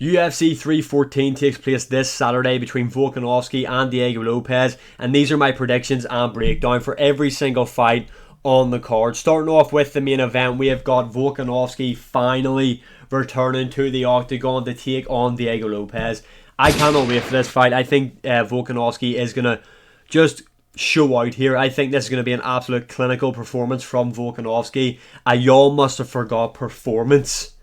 UFC 314 takes place this Saturday between Volkanovski and Diego Lopez, and these are my predictions and breakdown for every single fight on the card. Starting off with the main event, we have got Volkanovski finally returning to the octagon to take on Diego Lopez. I cannot wait for this fight. I think Volkanovski is going to just show out here. I think this is going to be an absolute clinical performance from Volkanovski. Y'all must have forgot performance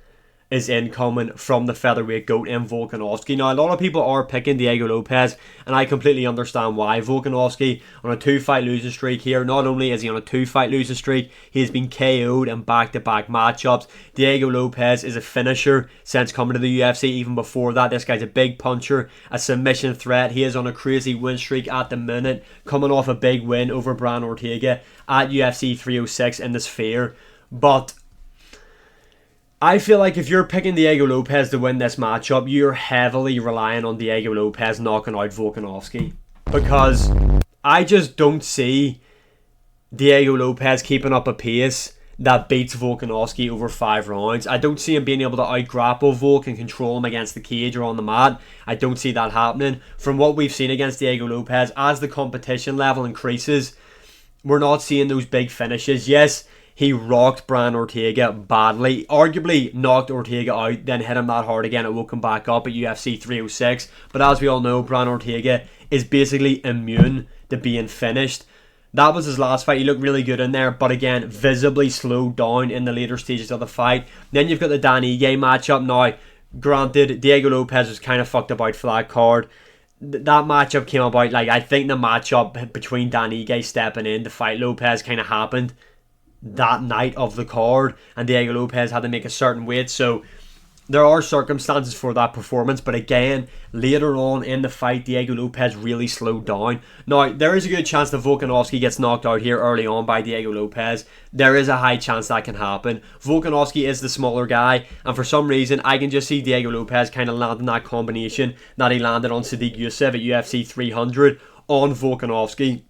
is incoming from the featherweight GOAT in Volkanovski. Now, a lot of people are picking Diego Lopez, and I completely understand why. Volkanovski on a 2-fight losing streak here. Not only is he on a 2-fight losing streak, he has been KO'd in back-to-back matchups. Diego Lopez is a finisher since coming to the UFC. Even before that, this guy's a big puncher, a submission threat. He is on a crazy win streak at the minute, coming off a big win over Brian Ortega at UFC 306 in the Sphere. But I feel like if you're picking Diego Lopez to win this matchup, you're heavily relying on Diego Lopez knocking out Volkanovski. Because I just don't see Diego Lopez keeping up a pace that beats Volkanovski over 5 rounds. I don't see him being able to out-grapple Volk and control him against the cage or on the mat. I don't see that happening. From what we've seen against Diego Lopez, as the competition level increases, we're not seeing those big finishes. Yes, he rocked Brian Ortega badly, arguably knocked Ortega out, then hit him that hard again. It woke him back up at UFC 306. But as we all know, Brian Ortega is basically immune to being finished. That was his last fight. He looked really good in there, but again, visibly slowed down in the later stages of the fight. Then you've got the Dan Ige matchup. Now, granted, Diego Lopez was kind of fucked about for that card. That matchup came about, I think the matchup between Dan Ige stepping in to fight Lopez kind of happened that night of the card, and Diego Lopez had to make a certain weight, so there are circumstances for that performance. But again, later on in the fight, Diego Lopez really slowed down. Now, there is a good chance that Volkanovski gets knocked out here early on by Diego Lopez. There is a high chance that can happen. Volkanovski is the smaller guy, and for some reason, I can just see Diego Lopez kind of landing that combination that he landed on Sodiq Yusuff at UFC 300 on Volkanovski.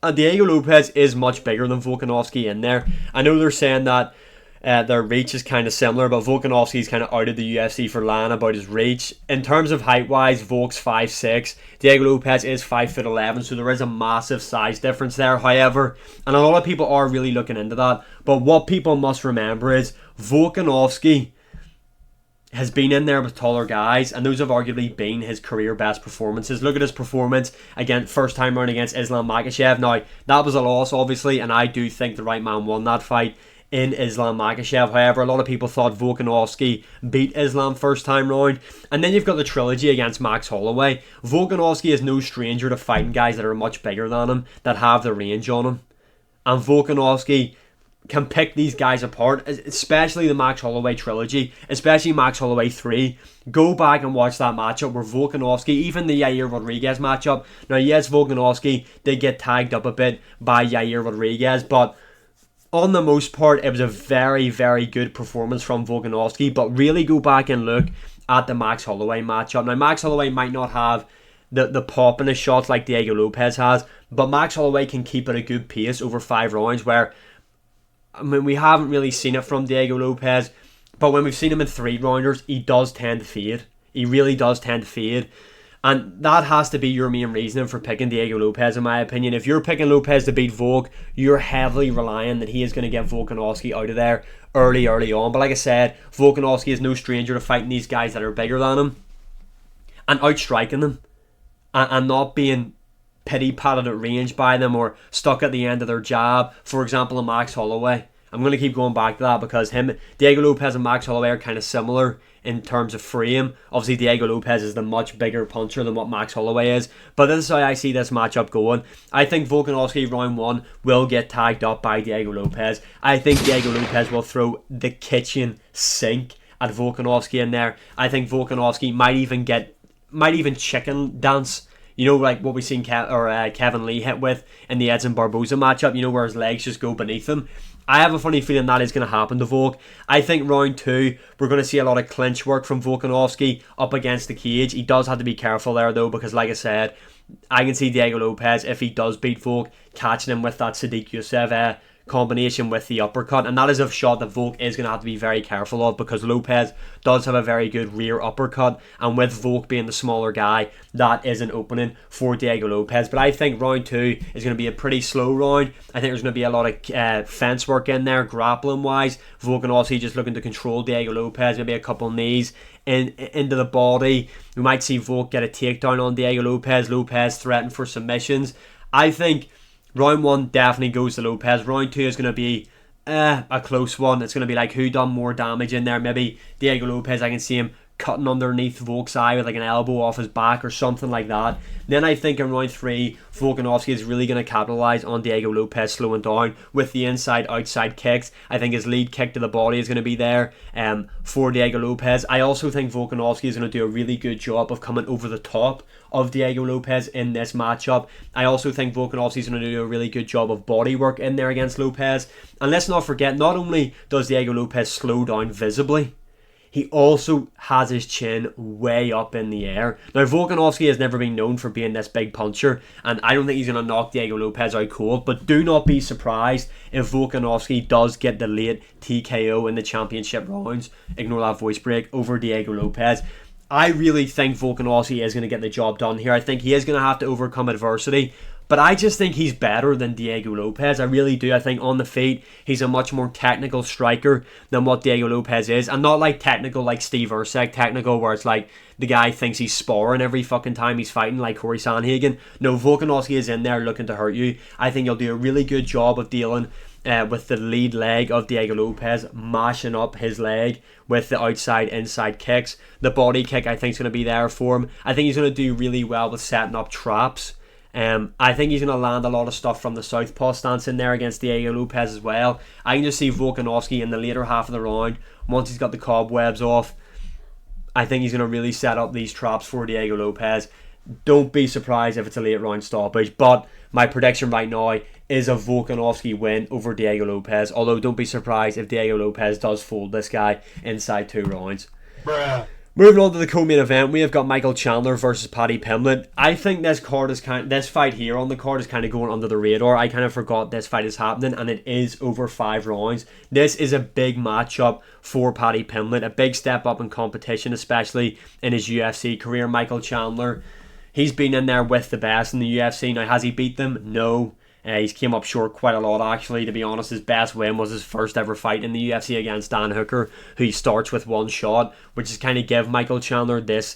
And Diego Lopez is much bigger than Volkanovski in there. I know they're saying that their reach is kind of similar, but Volkanovski's kind of out of the UFC for lying about his reach. In terms of height-wise, Volk's 5'6", Diego Lopez is 5'11", so there is a massive size difference there. However, and a lot of people are really looking into that, but what people must remember is Volkanovski has been in there with taller guys, and those have arguably been his career best performances. Look at his performance again, first time round against Islam Makhachev. Now, that was a loss, obviously, and I do think the right man won that fight in Islam Makhachev. However, a lot of people thought Volkanovski beat Islam first time round. And then you've got the trilogy against Max Holloway. Volkanovski is no stranger to fighting guys that are much bigger than him, that have the range on him. And Volkanovski can pick these guys apart, especially the Max Holloway trilogy, especially Max Holloway 3. Go back and watch that matchup where Volkanovski, even the Yair Rodriguez matchup. Now, yes, Volkanovski did get tagged up a bit by Yair Rodriguez, but on the most part, it was a very, very good performance from Volkanovski. But really go back and look at the Max Holloway matchup. Now, Max Holloway might not have the pop in his shots like Diego Lopez has, but Max Holloway can keep at a good pace over 5 rounds, where, I mean, we haven't really seen it from Diego Lopez, but when we've seen him in 3-rounders, he does tend to fade. He really does tend to fade. And that has to be your main reasoning for picking Diego Lopez, in my opinion. If you're picking Lopez to beat Volk, you're heavily relying that he is going to get Volkanovski out of there early on. But like I said, Volkanovski is no stranger to fighting these guys that are bigger than him and outstriking them and not being pity-patted at range by them or stuck at the end of their jab. For example, a Max Holloway. I'm going to keep going back to that because Diego Lopez and Max Holloway are kind of similar in terms of frame. Obviously, Diego Lopez is the much bigger puncher than what Max Holloway is. But this is how I see this matchup going. I think Volkanovski round 1 will get tagged up by Diego Lopez. I think Diego Lopez will throw the kitchen sink at Volkanovski in there. I think Volkanovski might even chicken dance. You know, like what we've seen Kevin Lee hit with in the Edson Barboza matchup, you know, where his legs just go beneath him. I have a funny feeling that is going to happen to Volk. I think round 2, we're going to see a lot of clinch work from Volkanovski up against the cage. He does have to be careful there, though, because like I said, I can see Diego Lopez, if he does beat Volk, catching him with that Sodiq Yusuff combination with the uppercut, and that is a shot that Volk is going to have to be very careful of, because Lopez does have a very good rear uppercut, and with Volk being the smaller guy, that is an opening for Diego Lopez. But I think round 2 is going to be a pretty slow round. I think there's going to be a lot of fence work in there, grappling wise. Volk and Aussie just looking to control Diego Lopez, maybe a couple knees into the body. We might see Volk get a takedown on Diego Lopez. Lopez threaten for submissions. I think round 1 definitely goes to Lopez. Round 2 is going to be a close one. It's going to be like who done more damage in there. Maybe Diego Lopez, I can see him cutting underneath Volk's eye with like an elbow off his back or something like that. Then I think in round 3, Volkanovski is really going to capitalise on Diego Lopez slowing down with the inside-outside kicks. I think his lead kick to the body is going to be there for Diego Lopez. I also think Volkanovski is going to do a really good job of coming over the top of Diego Lopez in this matchup. I also think Volkanovski is going to do a really good job of body work in there against Lopez. And let's not forget, not only does Diego Lopez slow down visibly, he also has his chin way up in the air. Now, Volkanovski has never been known for being this big puncher, and I don't think he's going to knock Diego Lopez out cold, but do not be surprised if Volkanovski does get the late TKO in the championship rounds, ignore that voice break, over Diego Lopez. I really think Volkanovski is going to get the job done here. I think he is going to have to overcome adversity, but I just think he's better than Diego Lopez. I really do. I think on the feet, he's a much more technical striker than what Diego Lopez is. And not like technical like Steve Erceg technical, where it's like the guy thinks he's sparring every fucking time he's fighting like Corey Sandhagen. No, Volkanovski is in there looking to hurt you. I think he'll do a really good job of dealing with the lead leg of Diego Lopez, mashing up his leg with the outside-inside kicks. The body kick, I think, is going to be there for him. I think he's going to do really well with setting up traps. I think he's going to land a lot of stuff from the southpaw stance in there against Diego Lopez as well. I can just see Volkanovski in the later half of the round, once he's got the cobwebs off, I think he's going to really set up these traps for Diego Lopez. Don't be surprised if it's a late round stoppage, but my prediction right now is a Volkanovski win over Diego Lopez, although don't be surprised if Diego Lopez does fold this guy inside 2 rounds. Bruh. Moving on to the co-main event, we have got Michael Chandler versus Paddy Pimblett. I think this fight here on the card is kind of going under the radar. I kind of forgot this fight is happening, and it is over 5 rounds. This is a big matchup for Paddy Pimblett, a big step up in competition, especially in his UFC career. Michael Chandler, he's been in there with the best in the UFC. Now, has he beat them? No. He's came up short quite a lot, actually. To be honest, his best win was his first ever fight in the UFC against Dan Hooker, who he starts with 1 shot, which is kind of give Michael Chandler this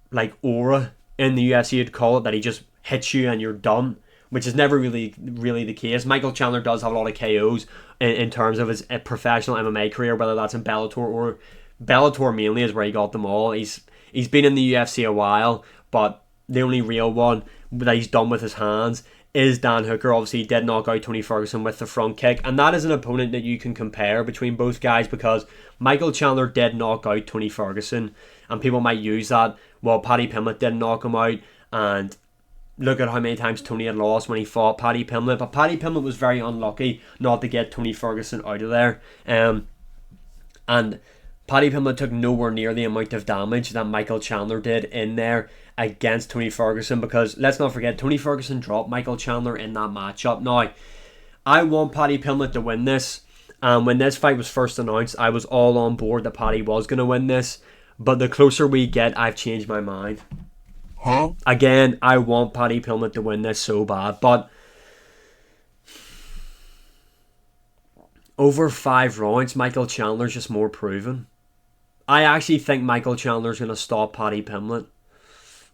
like aura in the UFC, you'd call it, that he just hits you and you're done, which is never really the case. Michael Chandler does have a lot of KOs in terms of his professional MMA career, whether that's in Bellator or Bellator mainly is where he got them all. He's been in the UFC a while, but the only real one that he's done with his hands is Dan Hooker. Obviously, he did knock out Tony Ferguson with the front kick, and that is an opponent that you can compare between both guys, because Michael Chandler did knock out Tony Ferguson, and people might use that. Well, Paddy Pimblett didn't knock him out, and look at how many times Tony had lost when he fought Paddy Pimblett. But Paddy Pimblett was very unlucky not to get Tony Ferguson out of there, and Paddy Pimblett took nowhere near the amount of damage that Michael Chandler did in there against Tony Ferguson, because let's not forget, Tony Ferguson dropped Michael Chandler in that matchup. Now, I want Paddy Pimblett to win this, and when this fight was first announced, I was all on board that Paddy was going to win this, but the closer we get, I've changed my mind. Again, I want Paddy Pimblett to win this so bad, but over 5 rounds, Michael Chandler's just more proven. I actually think Michael Chandler's going to stop Paddy Pimblett.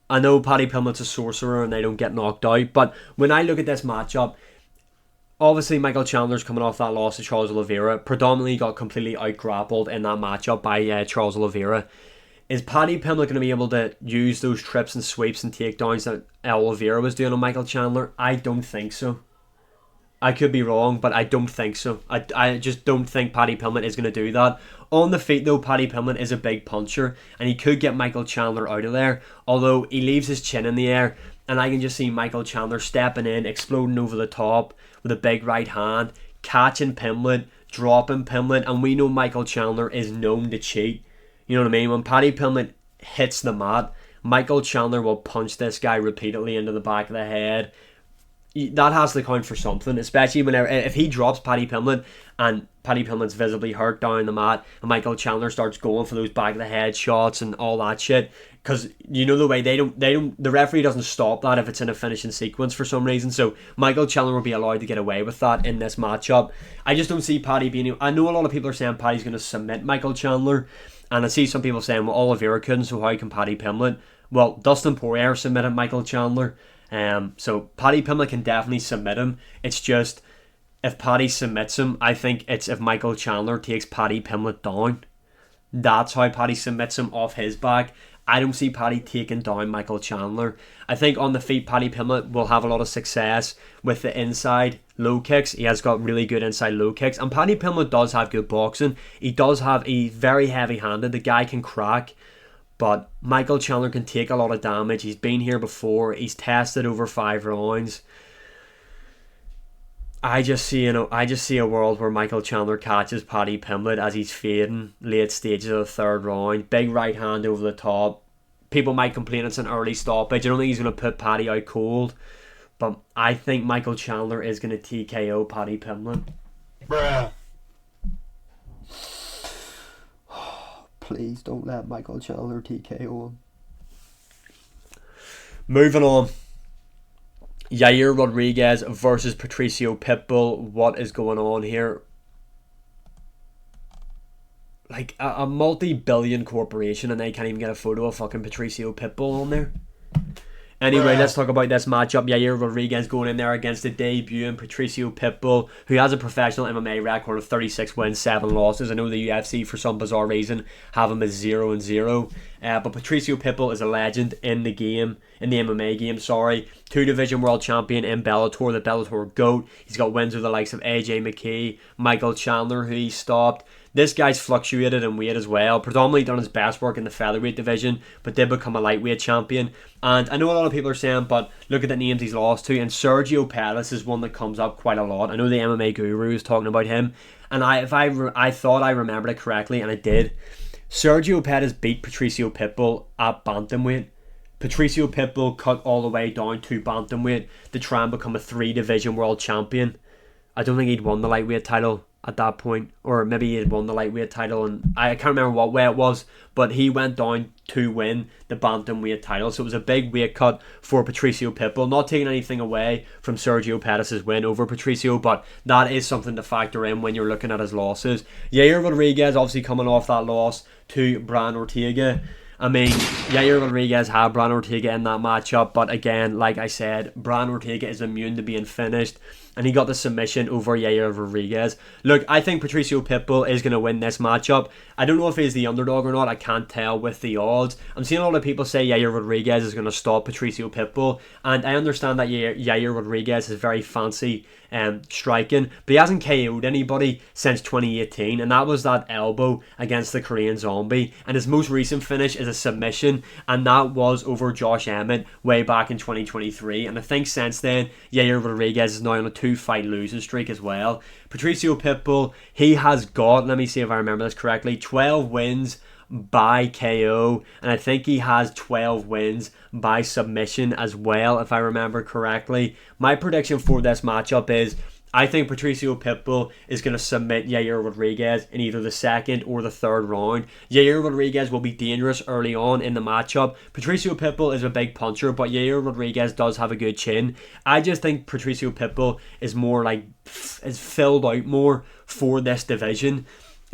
I know Paddy Pimblett's a sorcerer and they don't get knocked out, but when I look at this matchup, obviously Michael Chandler's coming off that loss to Charles Oliveira, predominantly got completely out-grappled in that matchup by Charles Oliveira. Is Paddy Pimblett going to be able to use those trips and sweeps and takedowns that Oliveira was doing on Michael Chandler? I don't think so. I could be wrong, but I don't think so. I just don't think Paddy Pimblett is going to do that. On the feet, though, Paddy Pimblett is a big puncher, and he could get Michael Chandler out of there, although he leaves his chin in the air, and I can just see Michael Chandler stepping in, exploding over the top with a big right hand, catching Pimblett, dropping Pimblett, and we know Michael Chandler is known to cheat. You know what I mean? When Paddy Pimblett hits the mat, Michael Chandler will punch this guy repeatedly into the back of the head, that has to count for something, especially whenever if he drops Paddy Pimblett and Paddy Pimblett's visibly hurt down the mat and Michael Chandler starts going for those back of the head shots and all that shit, because you know the way they don't the referee doesn't stop that if it's in a finishing sequence for some reason. So Michael Chandler will be allowed to get away with that in this matchup. I just don't see Paddy being. I know a lot of people are saying Paddy's going to submit Michael Chandler, and I see some people saying, well, Oliveira couldn't, so how can Paddy Pimblett? Well, Dustin Poirier submitted Michael Chandler. So Paddy Pimblett can definitely submit him. It's just if Paddy submits him, I think it's if Michael Chandler takes Paddy Pimblett down. That's how Paddy submits him off his back. I don't see Paddy taking down Michael Chandler. I think on the feet, Paddy Pimblett will have a lot of success with the inside low kicks. He has got really good inside low kicks. And Paddy Pimblett does have good boxing. He does have a very heavy-handed. The guy can crack. But Michael Chandler can take a lot of damage. He's been here before. He's tested over 5 rounds. I just see a world where Michael Chandler catches Paddy Pimblett as he's fading late stages of the third round. Big right hand over the top. People might complain it's an early stoppage. I don't think he's going to put Paddy out cold. But I think Michael Chandler is going to TKO Paddy Pimblett. Bruh. Please don't let Michael Chandler TKO him. Moving on. Yair Rodriguez versus Patricio Pitbull. What is going on here? Like a multi-billion corporation and they can't even get a photo of fucking Patricio Pitbull on there. Anyway, let's talk about this matchup. Yair Rodriguez going in there against the debuting Patricio Pitbull, who has a professional MMA record of 36 wins, 7 losses. I know the UFC, for some bizarre reason, have him as 0-0. But Patricio Pitbull is a legend in the game, in the MMA game, sorry. 2-division world champion in Bellator, the Bellator GOAT. He's got wins with the likes of AJ McKee, Michael Chandler, who he stopped. This guy's fluctuated in weight as well, predominantly done his best work in the featherweight division, but did become a lightweight champion. And I know a lot of people are saying, but look at the names he's lost to, and Sergio Pettis is one that comes up quite a lot. I know the MMA Guru is talking about him, and I thought I remembered it correctly, and I did. Sergio Pettis beat Patricio Pitbull at bantamweight. Patricio Pitbull cut all the way down to bantamweight to try and become a 3-division world champion. I don't think he'd won the lightweight title at that point, or maybe he had won the lightweight title, and I can't remember what way it was, but he went down to win the bantamweight title. So it was a big weight cut for Patricio Pitbull, not taking anything away from Sergio Pettis' win over Patricio, but that is something to factor in when you're looking at his losses. Yair Rodriguez obviously coming off that loss to Brian Ortega. I mean, Yair Rodriguez had Brian Ortega in that matchup, but again, like I said, Brian Ortega is immune to being finished, and he got the submission over Yair Rodriguez. Look, I think Patricio Pitbull is going to win this matchup. I don't know if he's the underdog or not. I can't tell with the odds. I'm seeing a lot of people say Yair Rodriguez is going to stop Patricio Pitbull, and I understand that Yair Rodriguez is very fancy striking, but he hasn't KO'd anybody since 2018, and that was that elbow against the Korean Zombie, and his most recent finish is a submission, and that was over Josh Emmett way back in 2023, and I think since then Yair Rodriguez is now on a 2-fight losing streak as well. Patricio Pitbull, he has got, let me see if I remember this correctly, 12 wins by KO, and I think he has 12 wins by submission as well, if I remember correctly. My prediction for this matchup is I think Patricio Pitbull is going to submit Yair Rodriguez in either the second or the third round. Yair Rodriguez will be dangerous early on in the matchup. Patricio Pitbull is a big puncher, but Yair Rodriguez does have a good chin. I just think Patricio Pitbull is more like, is filled out more for this division.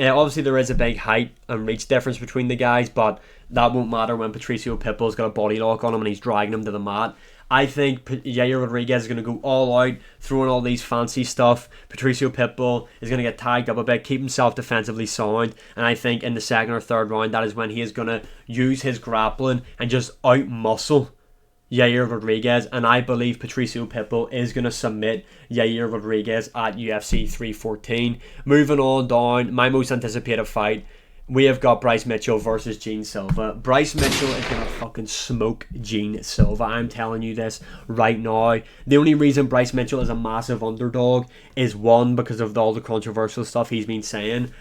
Obviously there is a big height and reach difference between the guys, but that won't matter when Patricio Pitbull's got a body lock on him and he's dragging him to the mat. I think Yair Rodriguez is going to go all out, throwing all these fancy stuff. Patricio Pitbull is going to get tagged up a bit, keep himself defensively sound, and I think in the second or third round, that is when he is going to use his grappling and just out-muscle Yair Rodriguez, and I believe Patricio Pitbull is going to submit Yair Rodriguez at UFC 314. Moving on down, my most anticipated fight, we have got Bryce Mitchell versus Gene Silva. Bryce Mitchell is going to fucking smoke Gene Silva. I'm telling you this right now. The only reason Bryce Mitchell is a massive underdog is one, because of all the controversial stuff he's been saying.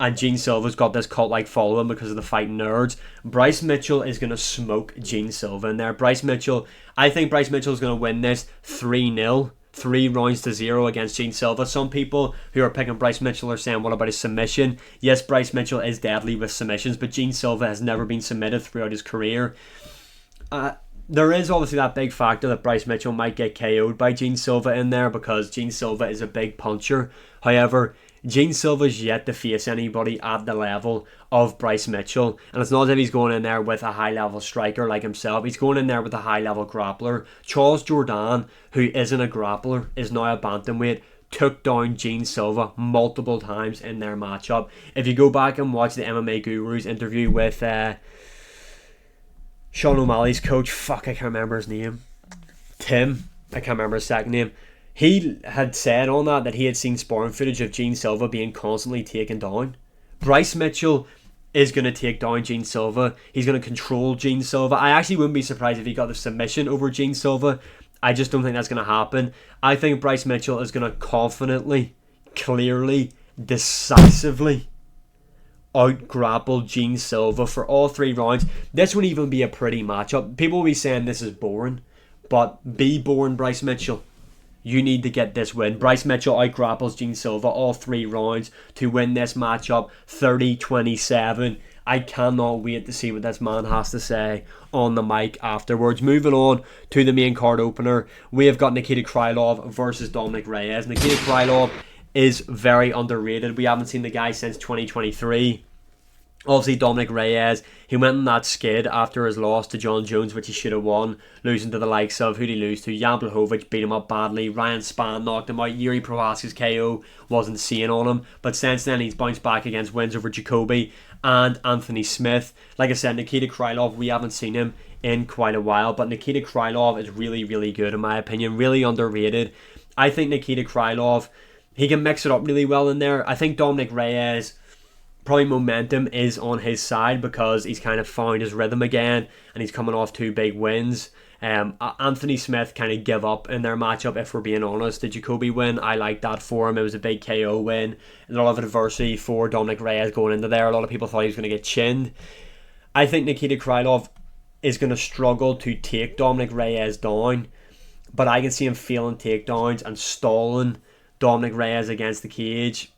And Gene Silva's got this cult-like following because of the fighting nerds. Bryce Mitchell is going to smoke Gene Silva in there. I think Bryce Mitchell is going to win this 3-0. 3-0 against Gene Silva. Some people who are picking Bryce Mitchell are saying, what about his submission? Yes, Bryce Mitchell is deadly with submissions, but Gene Silva has never been submitted throughout his career. There is obviously that big factor that Bryce Mitchell might get KO'd by Gene Silva in there because Gene Silva is a big puncher. However, Gene Silva's yet to face anybody at the level of Bryce Mitchell. And it's not as if he's going in there with a high-level striker like himself. He's going in there with a high-level grappler. Charles Jourdain, who isn't a grappler, is now a bantamweight, took down Gene Silva multiple times in their matchup. If you go back and watch the MMA Guru's interview with Sean O'Malley's coach, I can't remember his name. Tim, I can't remember his second name. He had said on that he had seen sparring footage of Gene Silva being constantly taken down. Bryce Mitchell is going to take down Gene Silva. He's going to control Gene Silva. I actually wouldn't be surprised if he got the submission over Gene Silva. I just don't think that's going to happen. I think Bryce Mitchell is going to confidently, clearly, decisively out-grapple Gene Silva for all 3 rounds. This would even be a pretty matchup. People will be saying this is boring, but be boring, Bryce Mitchell. You need to get this win. Bryce Mitchell out-grapples Gene Silva all 3 rounds to win this matchup 30-27. I cannot wait to see what this man has to say on the mic afterwards. Moving on to the main card opener, we have got Nikita Krylov versus Dominic Reyes. Nikita Krylov is very underrated. We haven't seen the guy since 2023. Obviously, Dominic Reyes, he went on that skid after his loss to John Jones, which he should have won, losing to the likes of, who did he lose to? Jan Blachowicz beat him up badly, Ryan Spann knocked him out, Yuri Prohaska's KO wasn't seeing on him, but since then he's bounced back against wins over Jacoby and Anthony Smith. Like I said, Nikita Krylov, we haven't seen him in quite a while, but Nikita Krylov is really, really good in my opinion, really underrated. I think Nikita Krylov, he can mix it up really well in there. I think Dominic Reyes, probably momentum is on his side because he's kind of found his rhythm again and he's coming off 2 big wins. Anthony Smith kind of give up in their matchup, if we're being honest. The Jacoby win, I like that for him. It was a big KO win. A lot of adversity for Dominic Reyes going into there. A lot of people thought he was going to get chinned. I think Nikita Krylov is going to struggle to take Dominic Reyes down, but I can see him feeling takedowns and stalling Dominic Reyes against the cage.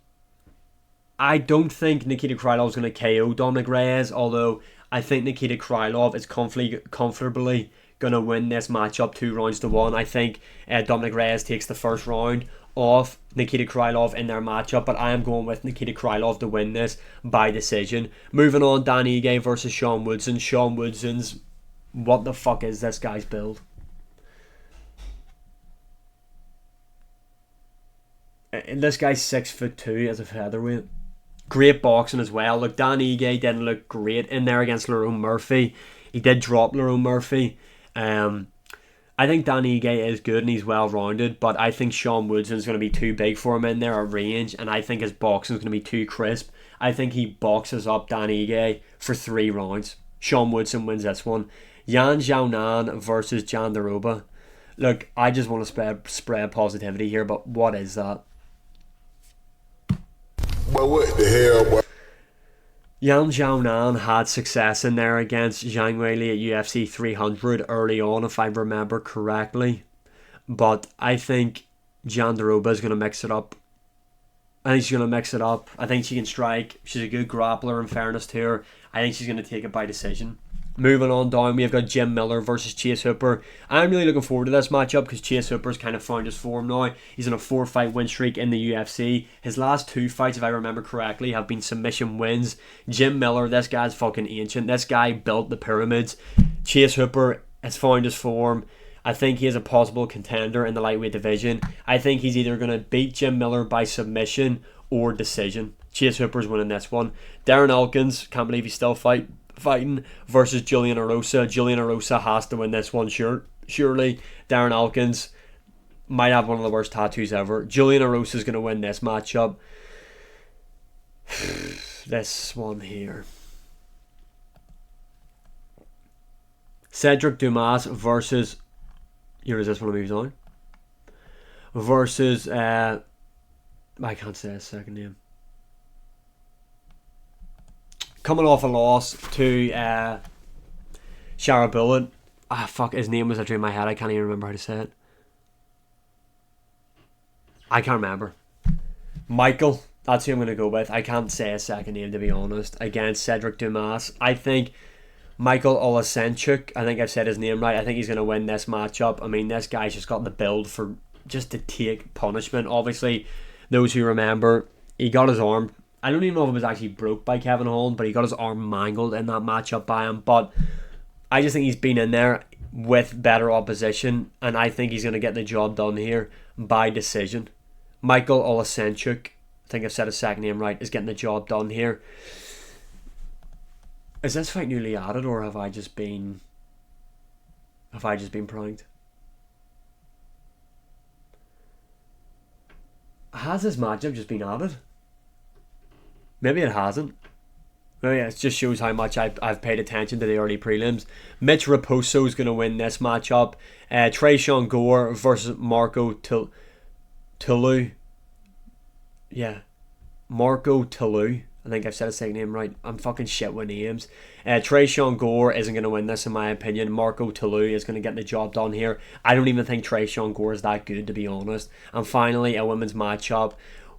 I don't think Nikita Krylov is going to KO Dominic Reyes, although I think Nikita Krylov is comfortably going to win this matchup 2-1. I think Dominic Reyes takes the first round off Nikita Krylov in their matchup, but I am going with Nikita Krylov to win this by decision. Moving on, Dan Ige versus Sean Woodson. Sean Woodson's, what the fuck is this guy's build? This guy's 6'2" as a featherweight. Great boxing as well. Look, Dan Ige didn't look great in there against Lerone Murphy. He did drop Lerone Murphy. I think Dan Ige is good and he's well rounded, but I think Sean Woodson's going to be too big for him in there at range, and I think his boxing is going to be too crisp. I think he boxes up Dan Ige for 3 rounds. Sean Woodson wins this one. Yan Xiaonan versus Jandiroba. Look, I just want to spread positivity here, but what is that? But what the hell, boy? Yan Xiaonan had success in there against Zhang Weili at UFC 300 early on, if I remember correctly. But I think Jandiroba is going to mix it up. I think she's going to mix it up. I think she can strike. She's a good grappler, in fairness to her. I think she's going to take it by decision. Moving on down, we have got Jim Miller versus Chase Hooper. I'm really looking forward to this matchup because Chase Hooper's kind of found his form now. He's on a 4-fight win streak in the UFC. His last 2 fights, if I remember correctly, have been submission wins. Jim Miller, this guy's fucking ancient. This guy built the pyramids. Chase Hooper has found his form. I think he is a possible contender in the lightweight division. I think he's either going to beat Jim Miller by submission or decision. Chase Hooper's winning this one. Darren Elkins, can't believe he's still fighting versus Julian Erosa. Julian Erosa has to win this one, surely. Darren Elkins might have one of the worst tattoos ever. Julian Erosa is going to win this matchup. This one here. Cedric Dumas versus... Here is this one I moved on. Versus... I can't say his second name. Coming off a loss to Shara Bullet. Fuck, his name was actually in my head. I can't even remember how to say it. I can't remember. Michael, that's who I'm going to go with. I can't say a second name, to be honest. Against Cedric Dumas. I think Michael Olasenchuk, I think I've said his name right. I think he's going to win this matchup. I mean, this guy's just got the build for just to take punishment. Obviously, those who remember, he got his arm. I don't even know if it was actually broke by Kevin Holland, but he got his arm mangled in that matchup by him. But I just think he's been in there with better opposition, and I think he's going to get the job done here by decision. Michael Olasenchuk, I think I've said his second name right, is getting the job done here. Is this fight newly added, or have I just been pranked? Has this matchup just been added? Maybe it hasn't. Oh yeah, it just shows how much I've paid attention to the early prelims. Mitch Raposo is going to win this matchup. Tresean Gore versus Marco Tulu. Yeah, Marco Tulu. I think I've said his second name right. I'm fucking shit with names. Tresean Gore isn't going to win this in my opinion. Marco Tulu is going to get the job done here. I don't even think Tresean Gore is that good, to be honest. And finally, a women's matchup.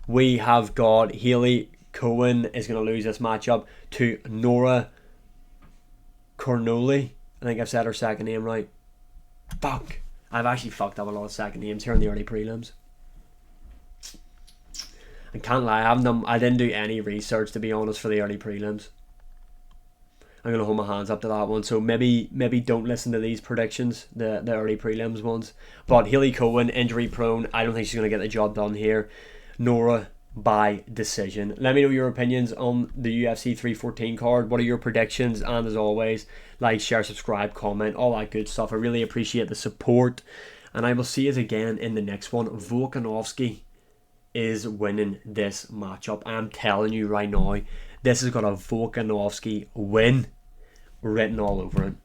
We have got Haley Cohen is going to lose this matchup to Nora Cornoli. I think I've said her second name right. Fuck. I've actually fucked up a lot of second names here in the early prelims. I can't lie, I didn't do any research, to be honest, for the early prelims. I'm going to hold my hands up to that one. So maybe don't listen to these predictions, the early prelims ones. But Haley Cohen, injury prone. I don't think she's going to get the job done here. Nora by decision. Let me know your opinions on the UFC 314 card. What are your predictions? And as always, like, share, subscribe, comment, all that good stuff. I really appreciate the support, and I will see you again in the next one. Volkanovski is winning this matchup. I'm telling you right now, this has got a Volkanovski win written all over it.